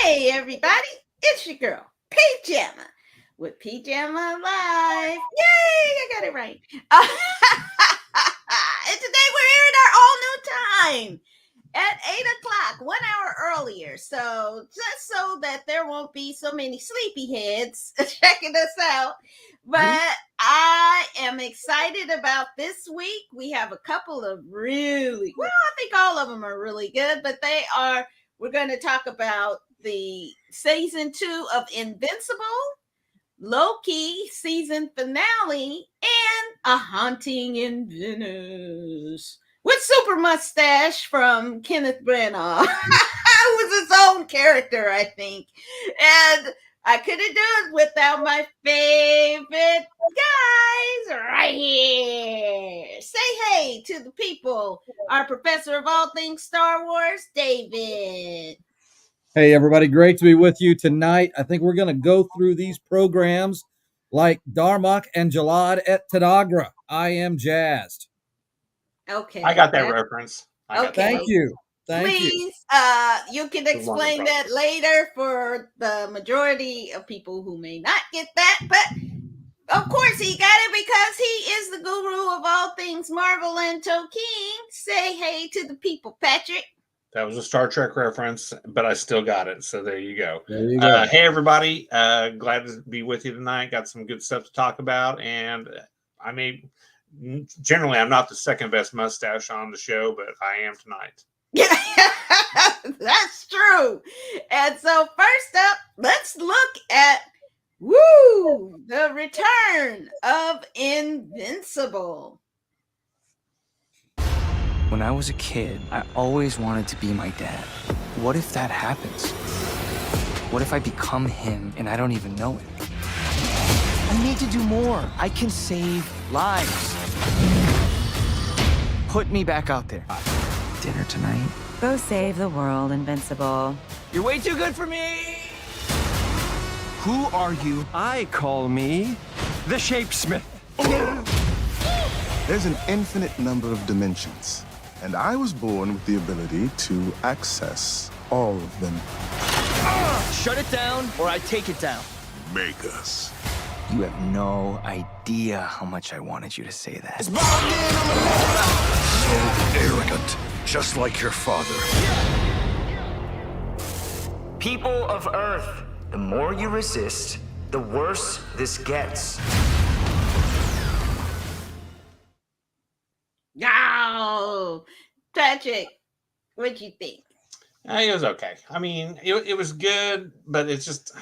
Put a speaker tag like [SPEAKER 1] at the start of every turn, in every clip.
[SPEAKER 1] Hey, everybody, it's your girl, Pajama, with Pajama Live. Yay, I got it right. And today we're here at our all new time at 8 o'clock, 1 hour earlier. So, just so that there won't be so many sleepyheads checking us out. But I am excited about this week. We have a couple of I think all of them are really good, but we're going to talk about the season 2 of Invincible, Loki season finale, and A Haunting in Venice with Super Mustache from Kenneth Branagh. It was his own character, I think. And I couldn't do it without my favorite guys right here. Say hey to the people. Our professor of all things Star Wars, David.
[SPEAKER 2] Hey, everybody. Great to be with you tonight. I think we're going to go through these programs like Darmok and Jalad at Tanagra. I am jazzed.
[SPEAKER 1] Okay.
[SPEAKER 3] I got that reference.
[SPEAKER 2] Thank you.
[SPEAKER 1] Please, you can explain that later for the majority of people who may not get that. But of course, he got it because he is the guru of all things Marvel and Tolkien. Say hey to the people, Patrick.
[SPEAKER 3] That was a Star Trek reference, but I still got it. So there you go.
[SPEAKER 2] There you go.
[SPEAKER 3] Hey, everybody. Glad to be with you tonight. Got some good stuff to talk about. And generally, I'm not the second best mustache on the show, but I am tonight.
[SPEAKER 1] Yeah, that's true. And so first up, let's look at the return of Invincible.
[SPEAKER 4] When I was a kid, I always wanted to be my dad. What if that happens? What if I become him and I don't even know it? I need to do more. I can save lives. Put me back out there. Dinner tonight?
[SPEAKER 5] Go save the world, Invincible.
[SPEAKER 4] You're way too good for me! Who are you?
[SPEAKER 6] I call me the Shapesmith.
[SPEAKER 7] There's an infinite number of dimensions, and I was born with the ability to access all of them.
[SPEAKER 4] Shut it down, or I take it down.
[SPEAKER 7] Make us.
[SPEAKER 4] You have no idea how much I wanted you to say that.
[SPEAKER 8] So arrogant, just like your father.
[SPEAKER 9] People of Earth, the more you resist, the worse this gets.
[SPEAKER 1] Oh, Patrick, what'd you think?
[SPEAKER 3] It was okay. I mean, it was good, but it's just,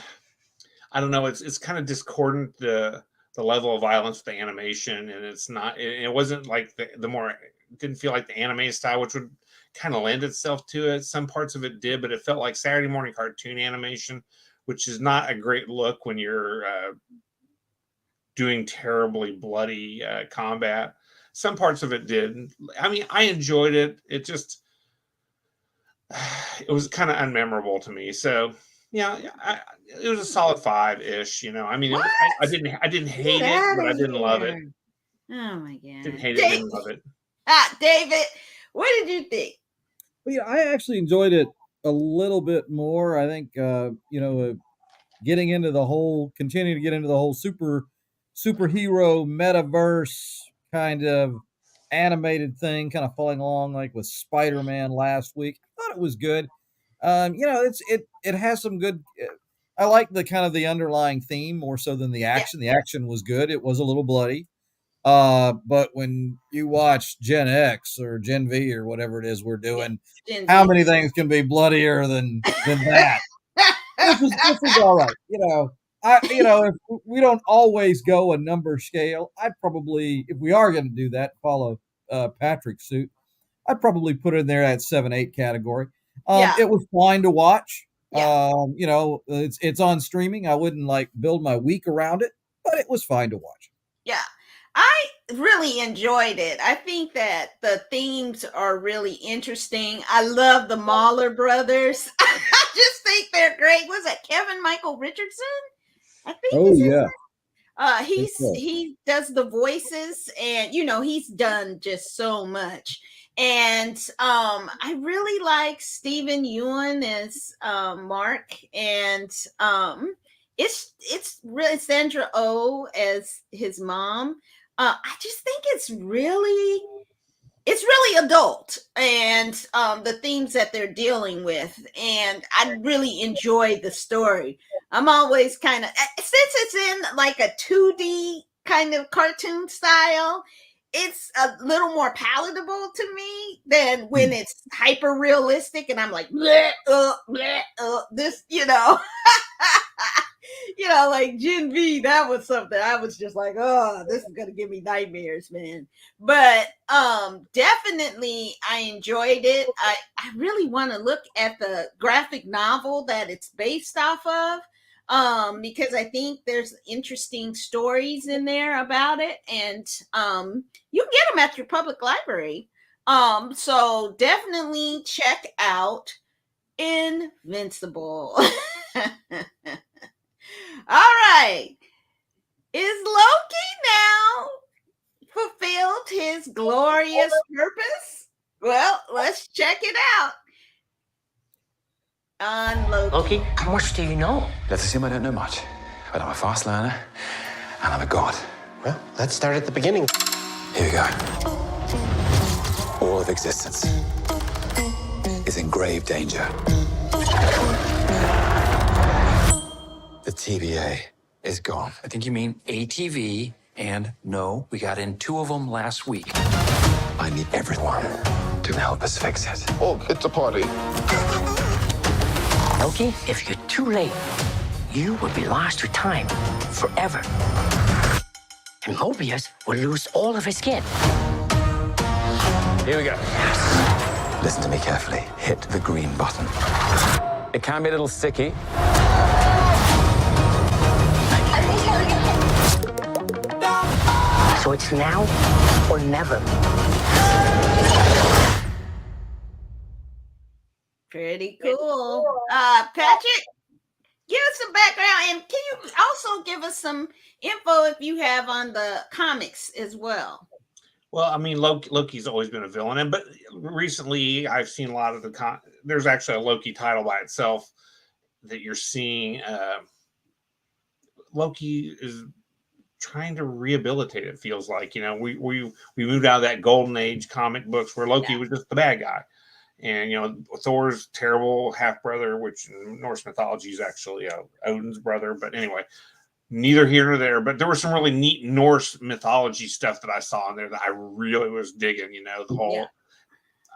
[SPEAKER 3] I don't know. It's kind of discordant, the level of violence, the animation, and it's not. It wasn't like the more. It didn't feel like the anime style, which would kind of lend itself to it. Some parts of it did, but it felt like Saturday morning cartoon animation, which is not a great look when you're doing terribly bloody combat. Some parts of it did. I mean, I enjoyed it. It just, it was kind of unmemorable to me. So, yeah, it was a solid 5-ish. You know, I mean, I didn't hate it, but I didn't love it.
[SPEAKER 1] Oh my god!
[SPEAKER 3] Didn't hate it, didn't love it.
[SPEAKER 1] David, what did you think?
[SPEAKER 2] Well, I actually enjoyed it a little bit more. I think, continuing to get into the whole superhero metaverse kind of animated thing, kind of following along like with Spider-Man last week. I thought it was good. It has some good. I like the kind of the underlying theme more so than the action. Yeah. The action was good. It was a little bloody. But when you watch Gen X or Gen V or whatever it is we're doing, how many things can be bloodier than that? This was all right. If we don't always go a number scale, I'd probably, if we are going to do that, follow Patrick's suit, I'd probably put it in there that 7-8 category. It was fine to watch. Yeah. It's on streaming. I wouldn't like build my week around it, but it was fine to watch.
[SPEAKER 1] Yeah. I really enjoyed it. I think that the themes are really interesting. I love the Mahler brothers. I just think they're great. Was that Kevin Michael Richardson? I think.
[SPEAKER 2] Oh yeah.
[SPEAKER 1] He does the voices, and he's done just so much. And I really like Stephen Ewan as Mark, and it's really Sandra Oh as his mom. I just think it's really adult, and the themes that they're dealing with, and I really enjoy the story. I'm always kind of, since it's in like a 2D kind of cartoon style, it's a little more palatable to me than when it's hyper realistic and I'm like bleh, bleh, this, like Gen V, that was something I was just like, oh, this is gonna give me nightmares, man. But definitely I enjoyed it. I really want to look at the graphic novel that it's based off of, because I think there's interesting stories in there about it, and you can get them at your public library. So definitely check out Invincible. All right. Is Loki now fulfilled his glorious purpose? Well, let's check it out on Loki.
[SPEAKER 10] Loki, how much do you know?
[SPEAKER 11] Let's assume I don't know much, but I'm a fast learner and I'm a god.
[SPEAKER 10] Well, let's start at the beginning.
[SPEAKER 11] Here we go. All of existence is in grave danger. The TVA is gone.
[SPEAKER 4] I think you mean ATV, and no, we got in 2 of them last week.
[SPEAKER 11] I need everyone to help us fix it.
[SPEAKER 7] Oh, it's a party.
[SPEAKER 10] Loki, if you're too late, you will be lost to time forever. And Mobius will lose all of his skin.
[SPEAKER 11] Here we go. Listen to me carefully. Hit the green button. It can be a little sticky.
[SPEAKER 10] So it's now or never.
[SPEAKER 1] Pretty cool. Patrick, give us some background, and can you also give us some info if you have on the comics as well?
[SPEAKER 3] Well, I mean, Loki's always been a villain, but recently I've seen a lot of there's actually a Loki title by itself that you're seeing. Loki is trying to rehabilitate. It feels like, we moved out of that golden age comic books where Loki was just the bad guy, and Thor's terrible half brother, which in Norse mythology is actually Odin's brother. But anyway, neither here nor there. But there was some really neat Norse mythology stuff that I saw in there that I really was digging. The whole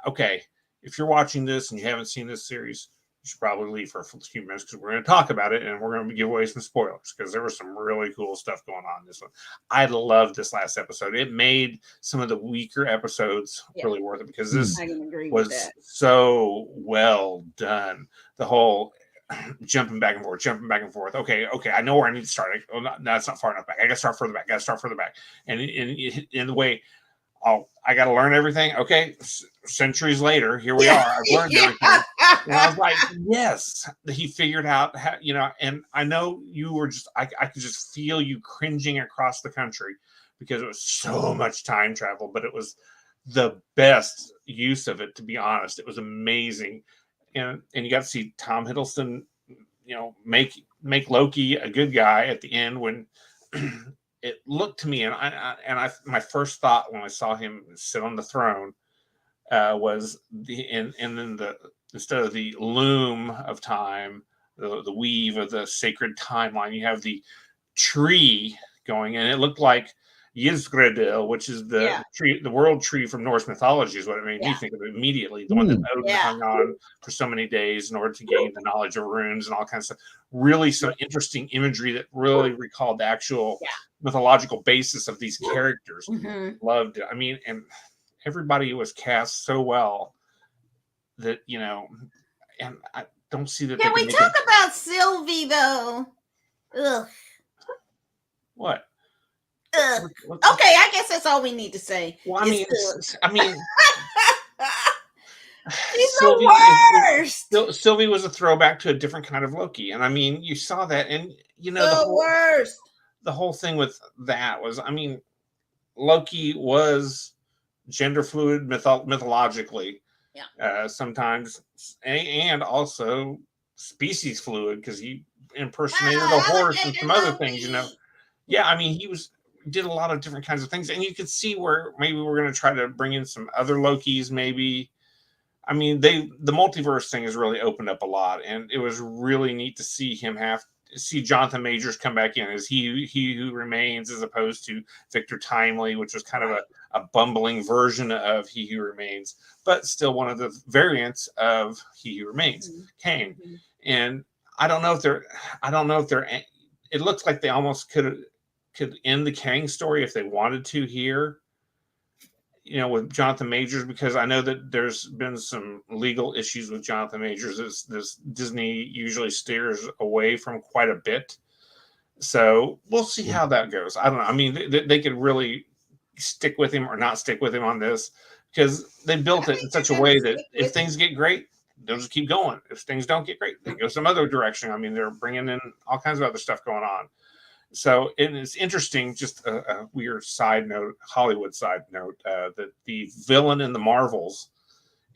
[SPEAKER 3] okay, if you're watching this and you haven't seen this series, you should probably leave for a few minutes because we're going to talk about it and we're going to give away some spoilers because there was some really cool stuff going on in this one. I loved this last episode. It made some of the weaker episodes really worth it because this was so well done. The whole jumping back and forth. Okay, I know where I need to start. No, that's not far enough back. I got to start further back. And in the way, I got to learn everything. Okay, centuries later, here we are. I've learned everything. And I was like, yes, he figured out how, and I know you were I could just feel you cringing across the country because it was so much time travel, but it was the best use of it, to be honest. It was amazing. And you got to see Tom Hiddleston, make Loki a good guy at the end when it looked to me, my first thought when I saw him sit on the throne was instead of the loom of time, the weave of the sacred timeline, you have the tree going, and it looked like Yggdrasil, which is the tree, the world tree from Norse mythology, is what it made me think of immediately. The one that Odin hung on for so many days in order to gain the knowledge of runes and all kinds of stuff. Really some interesting imagery that really recalled the actual mythological basis of these characters. Loved it. I mean, and everybody was cast so well that, and I don't see that.
[SPEAKER 1] Can we talk about Sylvie though? Ugh.
[SPEAKER 3] What?
[SPEAKER 1] Okay, I guess that's all we need to say.
[SPEAKER 3] Well, I mean,
[SPEAKER 1] she's the worst.
[SPEAKER 3] Sylvie was a throwback to a different kind of Loki, and I mean, you saw that, and
[SPEAKER 1] the worst.
[SPEAKER 3] The whole thing with that was, I mean, Loki was gender fluid mythologically.
[SPEAKER 1] Yeah.
[SPEAKER 3] Sometimes, and also species fluid because he impersonated a horse and some other things. Yeah, I mean, did a lot of different kinds of things, and you could see where maybe we're going to try to bring in some other Lokis, maybe. I mean, the multiverse thing has really opened up a lot, and it was really neat to see see Jonathan Majors come back in as he who remains, as opposed to Victor Timely, which was kind of a bumbling version of He Who Remains, but still one of the variants of He Who Remains, Kang. And I don't know if they're it looks like they almost could end the Kang story if they wanted to here, with Jonathan Majors, because I know that there's been some legal issues with Jonathan Majors. This Disney usually steers away from quite a bit. So we'll see how that goes. I don't know. I mean, they could really stick with him or not stick with him on this, because they built it in such a way that if things get great, they'll just keep going. If things don't get great, they go some other direction. I mean, they're bringing in all kinds of other stuff going on. So it's interesting, just a weird side note, Hollywood side note, that the villain in the Marvels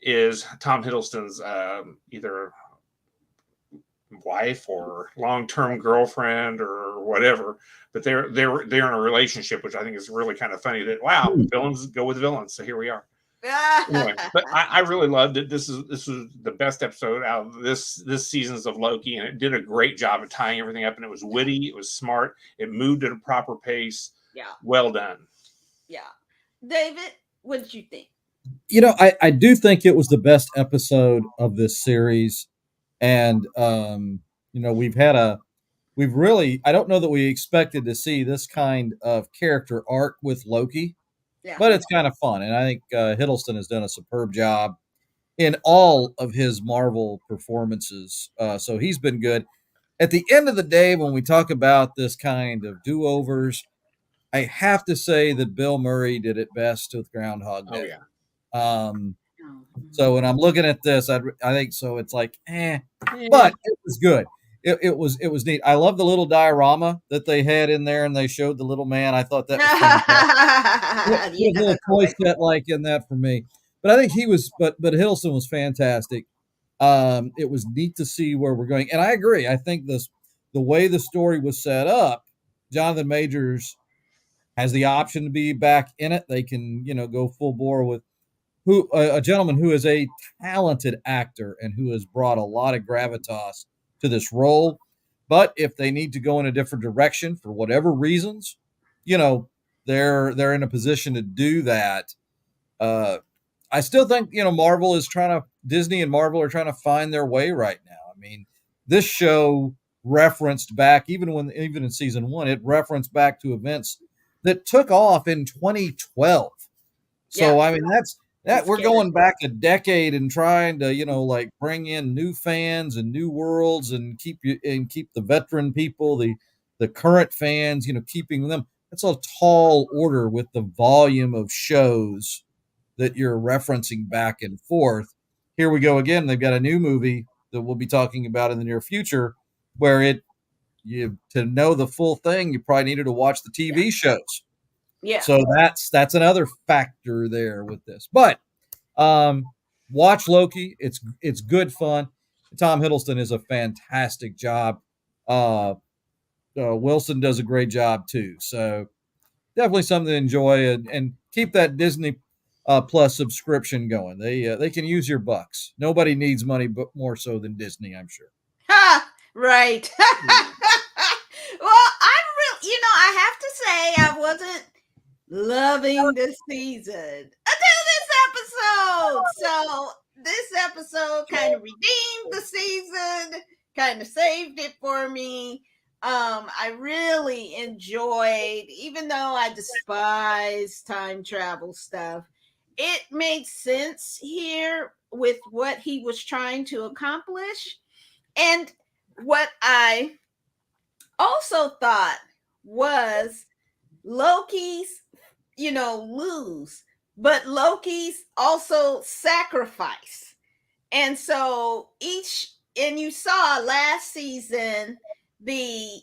[SPEAKER 3] is Tom Hiddleston's either wife or long-term girlfriend or whatever, but they're in a relationship, which I think is really kind of funny. That villains go with villains, so here we are. Anyway, but I really loved it. This was the best episode out of this season's of Loki, and it did a great job of tying everything up. And it was witty, it was smart, it moved at a proper pace.
[SPEAKER 1] Yeah,
[SPEAKER 3] well done.
[SPEAKER 1] Yeah, David, what did you think?
[SPEAKER 2] I do think it was the best episode of this series, and we've really, I don't know that we expected to see this kind of character arc with Loki. Yeah. But it's kind of fun, and I think Hiddleston has done a superb job in all of his Marvel performances. So he's been good. At the end of the day, when we talk about this kind of do-overs, I have to say that Bill Murray did it best with Groundhog Day.
[SPEAKER 3] Oh, yeah.
[SPEAKER 2] So when I'm looking at this, I think so. It's like, but it was good. It was neat. I love the little diorama that they had in there, and they showed the little man. I thought that was fantastic. A little toy set like in that for me. But I think he was, but Hiddleston was fantastic. It was neat to see where we're going, and I agree. I think the way the story was set up, Jonathan Majors has the option to be back in it. They can, go full bore with a gentleman who is a talented actor and who has brought a lot of gravitas to this role. But if they need to go in a different direction for whatever reasons, they're in a position to do that. I still think, Disney and Marvel are trying to find their way right now. I mean, this show referenced back, even in season 1, it referenced back to events that took off in 2012. So, I mean, we're going back a decade and trying to, bring in new fans and new worlds and keep the veteran people, the current fans, keeping them. That's a tall order with the volume of shows that you're referencing back and forth. Here we go again. They've got a new movie that we'll be talking about in the near future, where to know the full thing, you probably needed to watch the TV shows.
[SPEAKER 1] Yeah.
[SPEAKER 2] So that's another factor there with this. But watch Loki. It's good fun. Tom Hiddleston is a fantastic job. Wilson does a great job too. So definitely something to enjoy, and keep that Disney Plus subscription going. They can use your bucks. Nobody needs money, but more so than Disney, I'm sure.
[SPEAKER 1] Ha! Right. Well, I have to say I wasn't loving this season until this episode. So this episode kind of redeemed the season, kind of saved it for me. I really enjoyed, even though I despise time travel stuff, it made sense here with what he was trying to accomplish. And what I also thought was Loki's, lose, but Loki's also sacrifice. And so and you saw last season the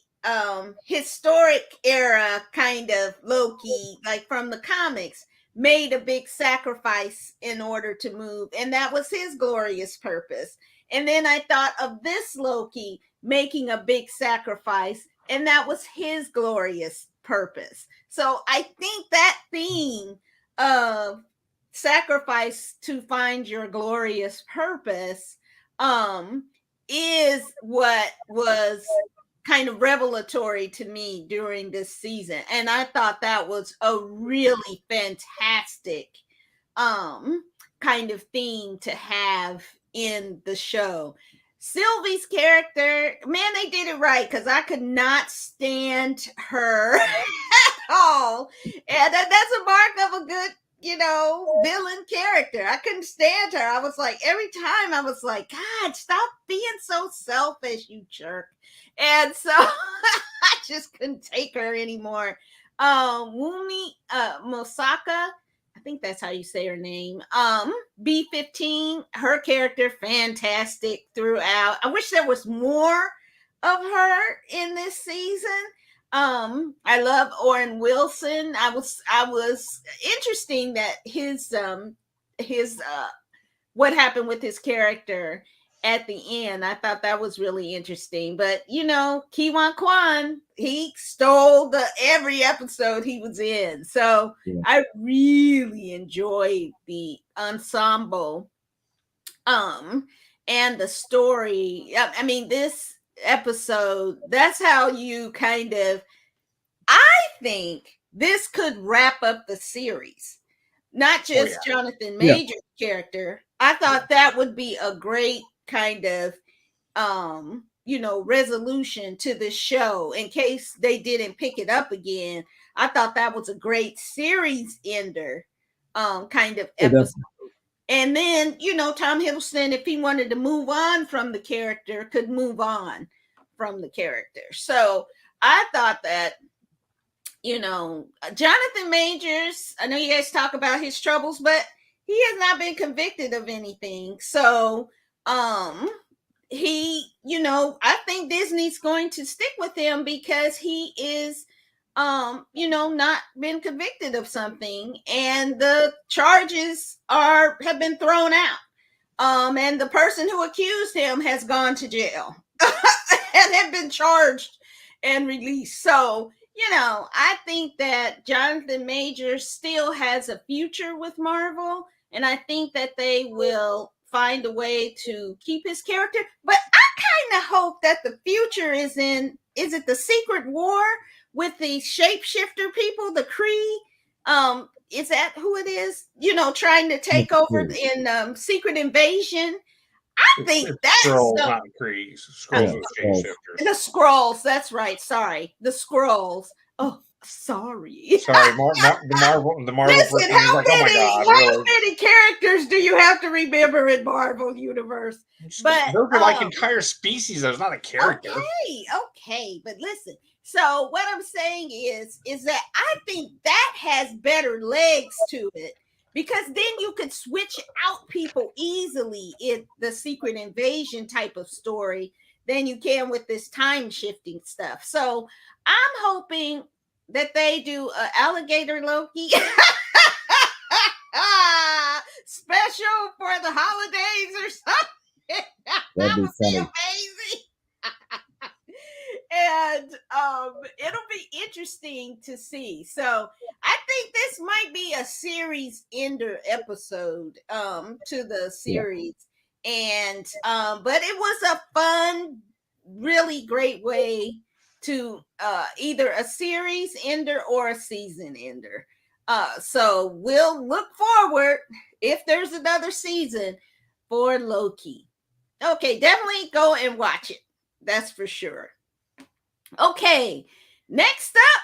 [SPEAKER 1] historic era kind of Loki, like from the comics, made a big sacrifice in order to move, and that was his glorious purpose. And then I thought of this Loki making a big sacrifice, and that was his glorious purpose. So I think that theme of sacrifice to find your glorious purpose is what was kind of revelatory to me during this season. And I thought that was a really fantastic kind of theme to have in the show. Sylvie's character, man, they did it right, because I could not stand her at all. And that's a mark of a good, villain character. I couldn't stand her. I was like, every time I was like, God, stop being so selfish, you jerk. And so I just couldn't take her anymore. Wumi Mosaka, I think that's how you say her name. B15, her character, fantastic throughout. I wish there was more of her in this season. I love Owen Wilson. I was interesting that his what happened with his character at the end. I thought that was really interesting. But Kiwan Kwan, he stole every episode he was in. So yeah. I really enjoyed the ensemble and the story. I mean, this episode, that's how you kind of, I think this could wrap up the series. Not just Jonathan Major's character. I thought that would be a great kind of resolution to the show in case they didn't pick it up again. I thought that was a great series ender kind of episode. And then, Tom Hiddleston, if he wanted to move on from the character, could move on from the character. So I thought that, Jonathan Majors, I know you guys talk about his troubles, but he has not been convicted of anything. So he, I think Disney's going to stick with him because he is not been convicted of something, and the charges have been thrown out. And the person who accused him has gone to jail and have been charged and released. So, I think that Jonathan Majors still has a future with Marvel, and I think that they will find a way to keep his character. But I kind of hope that the future is it the Secret War with the shapeshifter people, the Kree? Is that who it is? Trying to take over in Secret Invasion. I think that's
[SPEAKER 3] Skrulls, not Kree. Skrulls are shapeshifters.
[SPEAKER 1] The Skrulls. That's right. Sorry, the Skrulls. Oh, sorry.
[SPEAKER 3] Sorry, the Marvel.
[SPEAKER 1] Listen, how many characters do you have to remember in Marvel Universe? But
[SPEAKER 3] those are like entire species. There's not a character.
[SPEAKER 1] Okay, but listen. So what I'm saying is that I think that has better legs to it, because then you could switch out people easily in the Secret Invasion type of story than you can with this time shifting stuff. So I'm hoping that they do an alligator Loki special for the holidays or something. That'd be funny. Amazing. And it'll be interesting to see. So I think this might be a series ender episode to the series. And but it was a fun, really great way to either a series ender or a season ender. So we'll look forward, if there's another season, for Loki. Okay, definitely go and watch it. That's for sure. Okay, next up,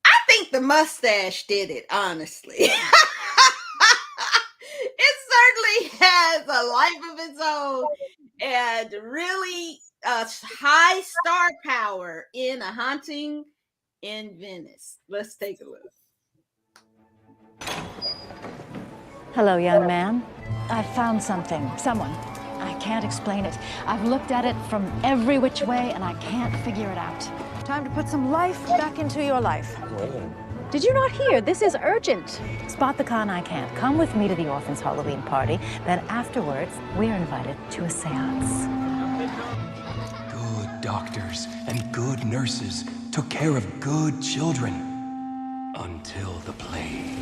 [SPEAKER 1] I think the mustache did it, honestly. It certainly has a life of its own and really high star power in A Haunting in Venice. Let's take a look.
[SPEAKER 12] Hello, young man. I've found someone. I can't explain it. I've looked at it from every which way, and I can't figure it out. Time to put some life back into your life. Did you not hear? This is urgent. Spot the con I can't. Come with me to the orphan's Halloween party. Then afterwards, we're invited to a seance.
[SPEAKER 13] Good doctors and good nurses took care of good children. Until the plague.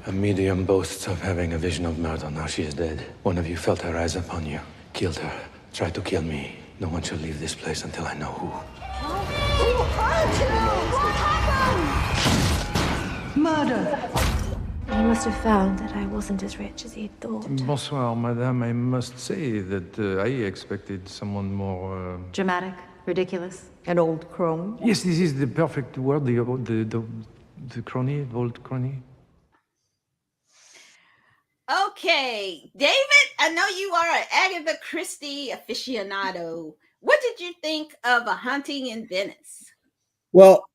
[SPEAKER 11] A medium boasts of having a vision of murder. Now she is dead. One of you felt her eyes upon you, killed her, tried to kill me. No one shall leave this place until I know who.
[SPEAKER 10] Who hurt you? What happened?
[SPEAKER 14] Murder! He must have found that I wasn't as rich as he thought.
[SPEAKER 15] Bonsoir, madame. I must say that I expected someone more...
[SPEAKER 5] Dramatic, ridiculous.
[SPEAKER 14] An old crone?
[SPEAKER 15] Yes, this is the perfect word, the crony, the old crony.
[SPEAKER 1] Okay, David, I know you are an Agatha Christie aficionado. What did you think of A Hunting in Venice?
[SPEAKER 2] Well,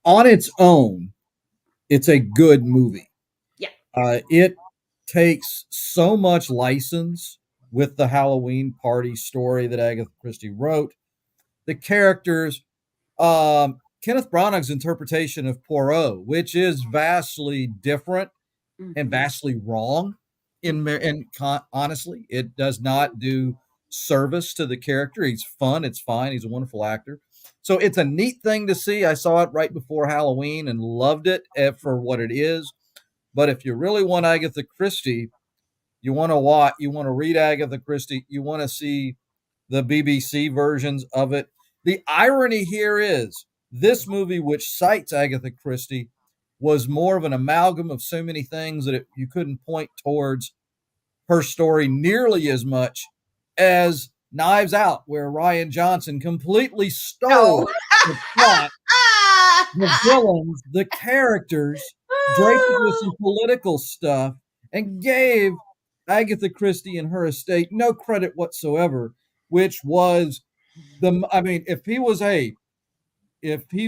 [SPEAKER 2] on its own, it's a good movie.
[SPEAKER 1] Yeah.
[SPEAKER 2] It takes so much license with the Halloween party story that Agatha Christie wrote. The characters, Kenneth Branagh's interpretation of Poirot, which is vastly different and vastly wrong. Honestly, it does not do service to the character. He's fun. It's fine. He's a wonderful actor. So it's a neat thing to see. I saw it right before Halloween and loved it for what it is. But if you really want Agatha Christie, you want to read Agatha Christie, you want to see the BBC versions of it. The irony here is this movie, which cites Agatha Christie, was more of an amalgam of so many things that you couldn't point towards her story nearly as much as Knives Out, where Rian Johnson completely stole the plot, the villains, the characters, draped it with some political stuff, and gave Agatha Christie and her estate no credit whatsoever, which was if he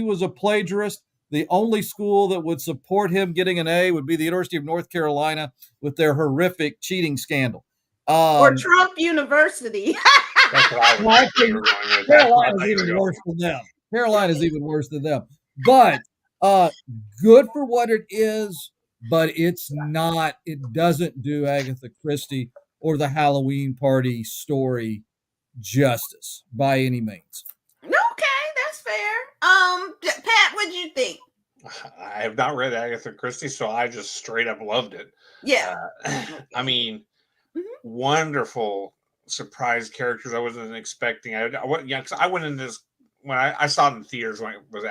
[SPEAKER 2] was a plagiarist, the only school that would support him getting an A would be the University of North Carolina with their horrific cheating scandal.
[SPEAKER 1] Or Trump University.
[SPEAKER 3] That's what I was thinking.
[SPEAKER 2] Carolina's even worse than them. Carolina's even worse than them. But good for what it is, but it doesn't do Agatha Christie or the Halloween party story justice by any means.
[SPEAKER 1] Okay, that's fair. Pat, what did you think?
[SPEAKER 3] I have not read Agatha Christie, so I just straight up loved it.
[SPEAKER 1] Yeah.
[SPEAKER 3] I mean, wonderful surprise characters I wasn't expecting. Because I went into this when I saw it in theaters when it was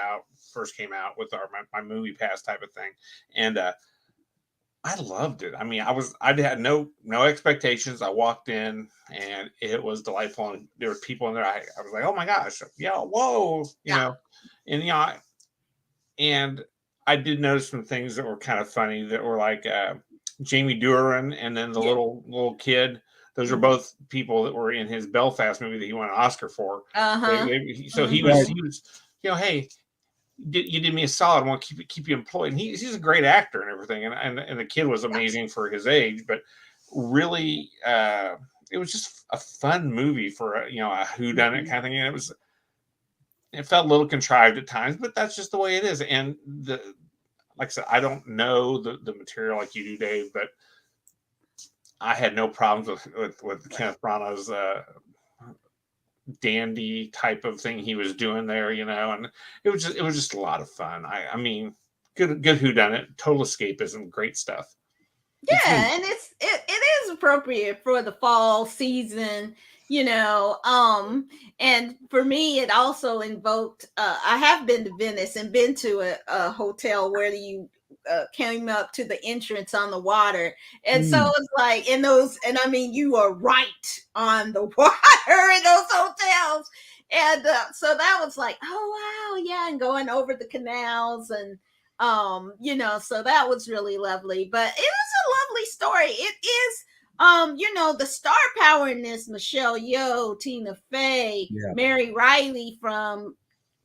[SPEAKER 3] first came out with my movie pass type of thing, and I loved it. I mean, I had no expectations. I walked in and it was delightful, and there were people in there. I was like, oh my gosh, yeah, whoa, you know, and and I did notice some things that were kind of funny that were like Jamie Duran and then the little kid. Those are both people that were in his Belfast movie that he won an Oscar for. So he was, hey, you did me a solid. I want to keep you employed. And he's a great actor and everything. And the kid was amazing for his age, but really, it was just a fun movie for a whodunit kind of thing. And it felt a little contrived at times, but that's just the way it is. And like I said, I don't know the material like you do, Dave, but I had no problems with Kenneth Branagh's dandy type of thing he was doing there, and it was just a lot of fun. I mean, good whodunit, total escapism, great stuff.
[SPEAKER 1] Yeah, and it is appropriate for the fall season, and for me it also invoked I have been to Venice and been to a hotel where you came up to the entrance on the water, and so it's like in those, and I mean you are right on the water in those hotels, and so that was like, oh wow, yeah, and going over the canals, and so that was really lovely. But it is a lovely story. It is the star power in this: Michelle Yeoh, Tina Fey, Mary Riley from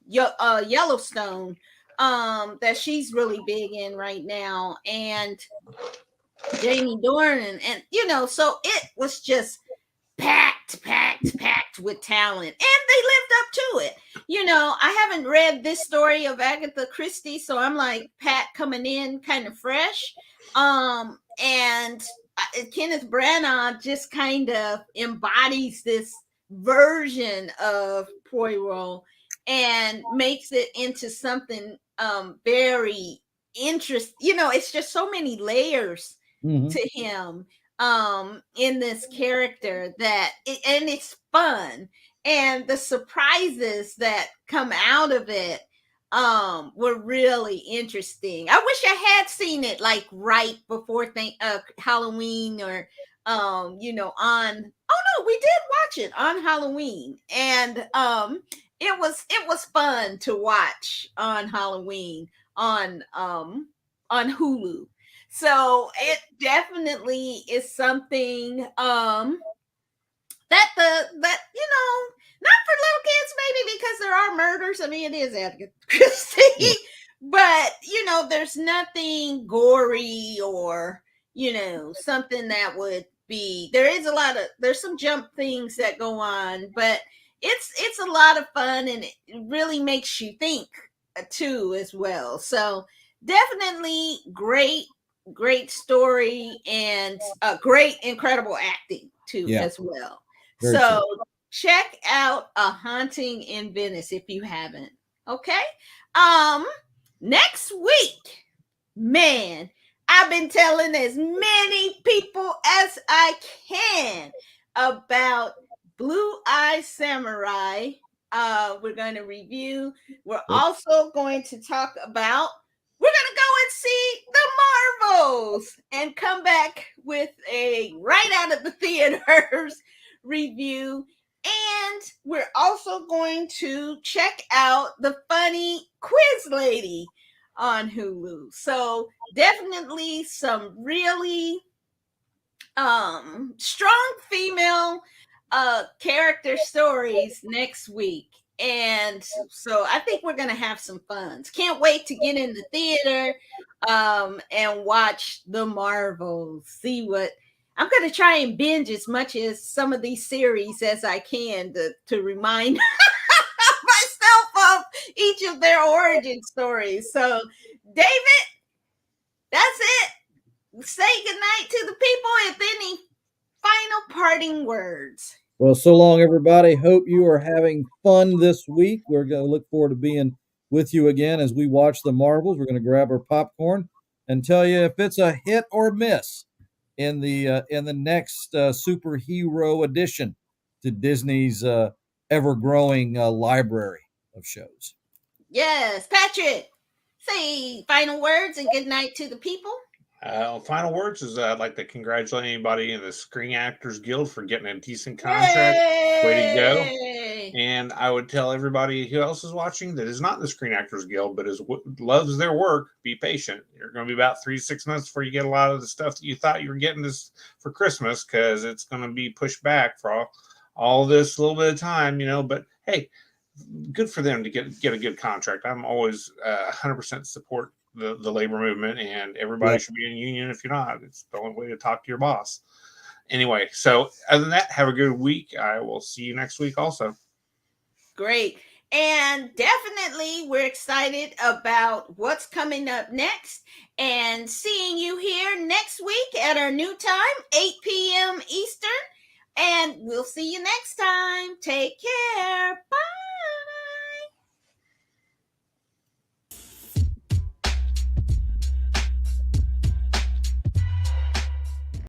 [SPEAKER 1] Yellowstone, that she's really big in right now, and Jamie Dornan, and so it was just packed packed with talent, and they lived up to it. I haven't read this story of Agatha Christie, so I'm like Pat coming in kind of fresh. And Kenneth Branagh just kind of embodies this version of Poirot and makes it into something very interesting. It's just so many layers to him in this character and it's fun, and the surprises that come out of it were really interesting. I wish I had seen it like right before Halloween, or on oh no, we did watch it on Halloween, and it was fun to watch on Halloween on Hulu. So it definitely is something that not for little kids, maybe, because there are murders. I mean, it is Agatha Christie, but there's nothing gory or something that would be. There's some jump things that go on, but it's a lot of fun, and it really makes you think too as well. So definitely great story, and great incredible acting too as well.
[SPEAKER 2] Very
[SPEAKER 1] so
[SPEAKER 2] true.
[SPEAKER 1] Check out A Haunting in Venice if you haven't. Okay. Next week, man, I've been telling as many people as I can about Blue Eye Samurai. We're going to review. We're also going to talk about, we're going to go and see the Marvels and come back with a right out of the theaters review. And we're also going to check out the funny Quiz Lady on Hulu. So definitely some really strong female character stories next week. And so I think we're gonna have some fun. Can't wait to get in the theater and watch the Marvels. See what I'm gonna try and binge as much as some of these series as I can to remind myself of each of their origin stories. So, David, that's it. Say goodnight to the people with any final parting words.
[SPEAKER 2] Well, so long, everybody. Hope you are having fun this week. We're going to look forward to being with you again as we watch the Marvels. We're going to grab our popcorn and tell you if it's a hit or miss in the next superhero addition to Disney's ever-growing library of shows.
[SPEAKER 1] Yes, Patrick, say final words and good night to the people.
[SPEAKER 3] Final words is I'd like to congratulate anybody in the Screen Actors Guild for getting a decent contract.
[SPEAKER 1] Yay!
[SPEAKER 3] Way to go. And I would tell everybody who else is watching that is not in the Screen Actors Guild but loves their work, be patient. You're going to be about 3 to 6 months before you get a lot of the stuff that you thought you were getting this for Christmas, because it's going to be pushed back for all this little bit of time, but hey, good for them to get a good contract. I'm always 100% support the labor movement, and everybody should be in a union. If you're not, it's the only way to talk to your boss. Anyway, so other than that, have a good week. I will see you next week also.
[SPEAKER 1] Great. And definitely we're excited about what's coming up next, and seeing you here next week at our new time, 8 p.m. Eastern. And we'll see you next time. Take care. Bye.